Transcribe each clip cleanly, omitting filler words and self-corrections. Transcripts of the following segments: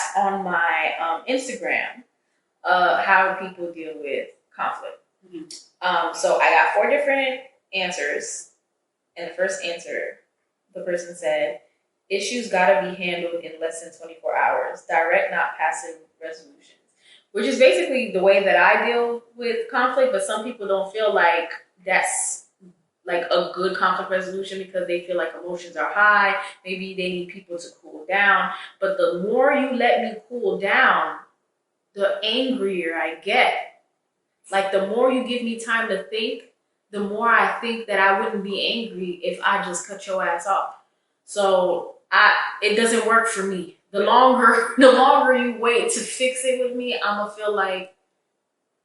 asked on my Instagram how people deal with conflict. So I got 4 different answers. And the first answer, the person said, issues gotta be handled in less than 24 hours. Direct, not passive resolutions. Which is basically the way that I deal with conflict, but some people don't feel like that's like a good conflict resolution because they feel like emotions are high. Maybe they need people to cool down. But the more you let me cool down, the angrier I get. Like the more you give me time to think, the more I think that I wouldn't be angry if I just cut your ass off. So it doesn't work for me. The longer you wait to fix it with me, I'm gonna feel like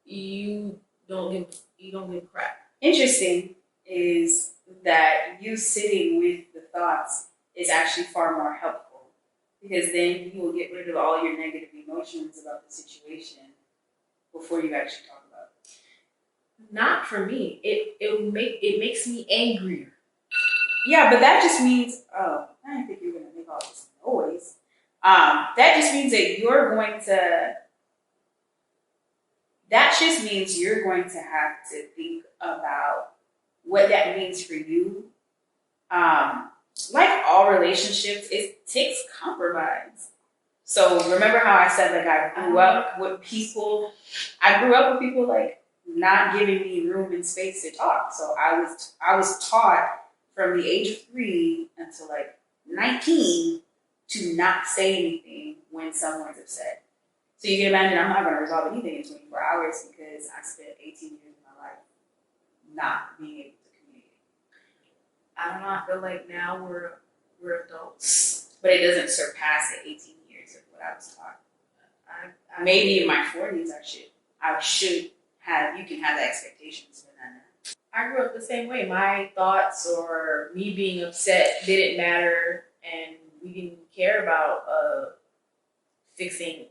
you don't give a crap. Interesting is that you sitting with the thoughts is actually far more helpful, because then you will get rid of all your negative emotions about the situation before you actually talk about it. Not for me. It makes me angrier. Yeah, but that just means, I didn't think you were gonna make all this noise. That just means that you're going to have to think about what that means for you. Like all relationships, it takes compromise. So remember how I said, like, I grew up with people like not giving me room and space to talk. So I was taught from the age of 3 until like 19 to not say anything when someone's upset. So you can imagine I'm not going to resolve anything in 24 hours because I spent 18 years of my life not being able to communicate. I don't know. I feel like now we're adults, but it doesn't surpass the 18 years of what I was taught. Maybe in my 40s, I should have. You can have the expectations for that now. I grew up the same way. My thoughts or me being upset didn't matter, and we didn't care about fixing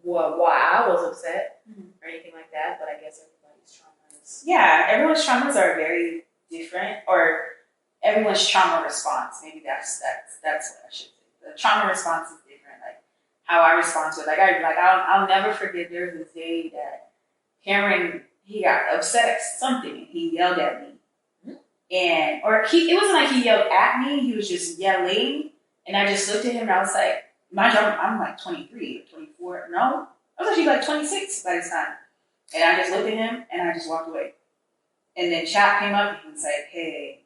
why I was upset or anything like that. But I guess everybody's traumas. Yeah, everyone's traumas are very different, or everyone's trauma response. Maybe that's what I should say. The trauma response is different. Like how I respond to it. I'll never forget. There was a day that Cameron, he got upset at something and he yelled at me. It wasn't like he yelled at me, he was just yelling. And I just looked at him and I was like, mind you, I'm like 23 or 24. No, I was actually like 26 by this time. And I just looked at him and I just walked away. And then Chap came up and he was like, hey,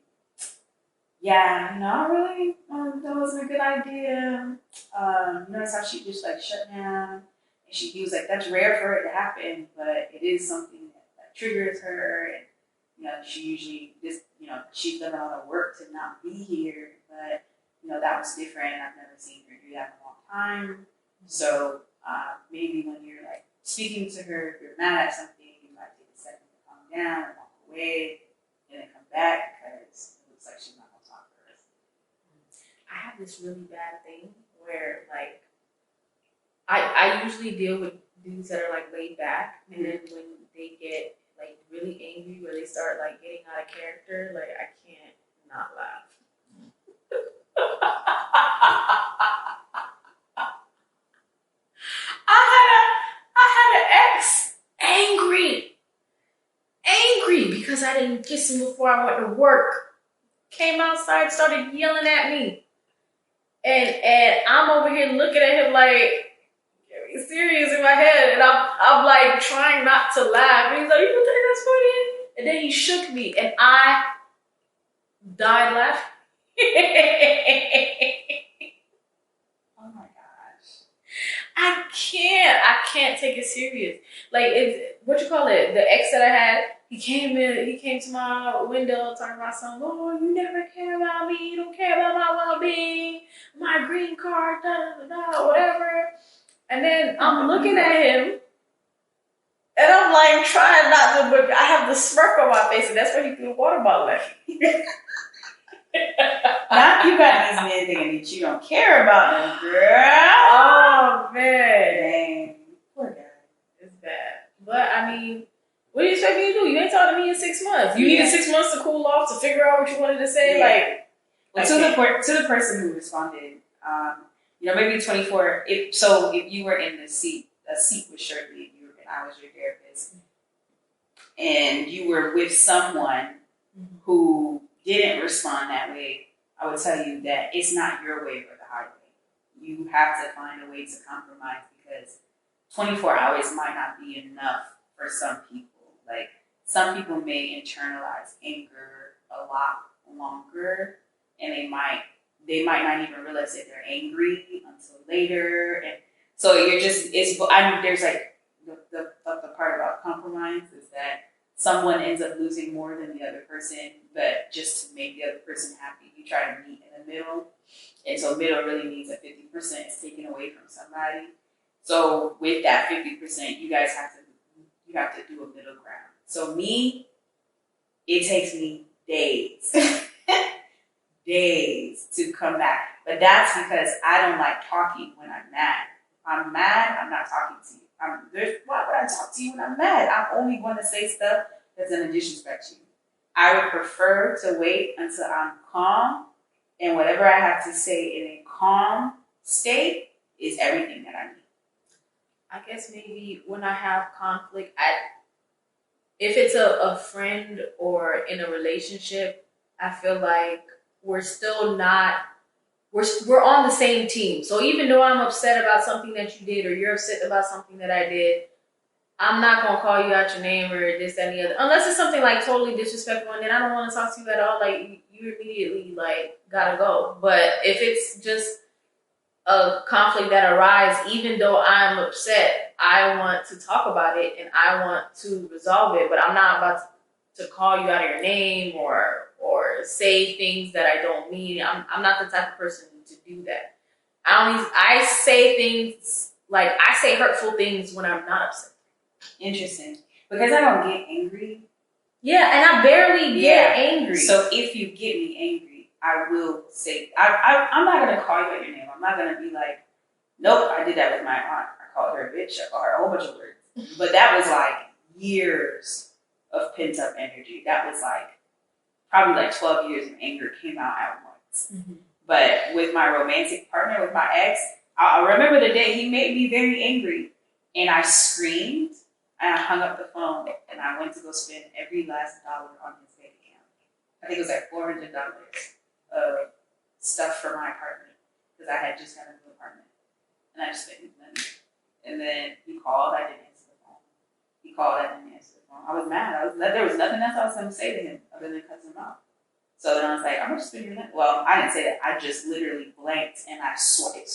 yeah, really, that wasn't a good idea. Notice how she just like shut down. And he was like, that's rare for it to happen, but it is something that triggers her. And, she usually she's done a lot of work to not be here, but, that was different. I've never seen her do that in a long time. So maybe when you're like speaking to her, if you're mad at something, you might take a second to calm down and walk away and then come back because it looks like she's not going to talk to us. I have this really bad thing where like I usually deal with dudes that are like laid back, and then when they get like really angry, where they start like getting out of character, like I can't not laugh. I had an ex angry because I didn't kiss him before I went to work. Came outside, started yelling at me, and I'm over here looking at him like, serious in my head, and I'm like trying not to laugh. And he's like, "You don't think that's funny?" And then he shook me, and I died laughing. Oh my gosh! I can't take it serious. Like what you call it? The ex that I had, he came to my window talking about something. Oh, you never care about me. You don't care about my well-being, my green card, whatever. And then I'm looking at him, and I'm like trying not to, but I have the smirk on my face, and that's why he threw the water bottle at me. Now you got these men thinking that you don't care about them, girl. Oh man, dang, poor guy. It's bad. But I mean, what do you expect me to do? You ain't talking to me in 6 months. You needed 6 months to cool off to figure out what you wanted to say. Yeah. To the person who responded, maybe 24. If you were in a seat with Shirley, and I was your therapist, and you were with someone who didn't respond that way, I would tell you that it's not your way or the highway. You have to find a way to compromise because 24 hours might not be enough for some people. Like, some people may internalize anger a lot longer, and they might not even realize that they're angry until later. And so there's like the part about compromise is that someone ends up losing more than the other person, but just to make the other person happy, you try to meet in the middle. And so middle really means that 50% is taken away from somebody. So with that 50%, you guys have to do a middle ground. So it takes me days, days to come back. But that's because I don't like talking when I'm mad. If I'm mad, I'm not talking to you. Why would I talk to you when I'm mad? I'm only going to say stuff that's going to disrespect you. I would prefer to wait until I'm calm, and whatever I have to say in a calm state is everything that I need. I guess maybe when I have conflict, if it's a friend or in a relationship, I feel like we're still not, we're on the same team. So even though I'm upset about something that you did or you're upset about something that I did, I'm not going to call you out your name or this, that, and the other. Unless it's something like totally disrespectful and then I don't want to talk to you at all. Like, you immediately like gotta go. But if it's just a conflict that arises, even though I'm upset, I want to talk about it and I want to resolve it. But I'm not about to call you out of your name or say things that I don't mean. I'm not the type of person to do that. I say things like I say hurtful things when I'm not upset. Interesting. Because I don't get angry. Yeah, and I barely get angry. So if you get me angry, I will say, I'm not going to call you out your name. I'm not going to be like, nope, I did that with my aunt. I called her a bitch. I called her a whole bunch of words. But that was like years of pent up energy. That was like probably like 12 years of anger came out at once. Mm-hmm. But with my romantic partner, with my ex, I remember the day he made me very angry. And I screamed. And I hung up the phone, and I went to go spend every last dollar on his bank account. I think it was like $400 of stuff for my apartment because I had just got a new apartment, and I just spent his money. And then he called. I didn't answer the phone. He called. I didn't answer the phone. I was mad. There was nothing else I was going to say to him other than cut him out. So then I was like, I'm going to spend your money. Well, I didn't say that. I just literally blanked, and I swiped.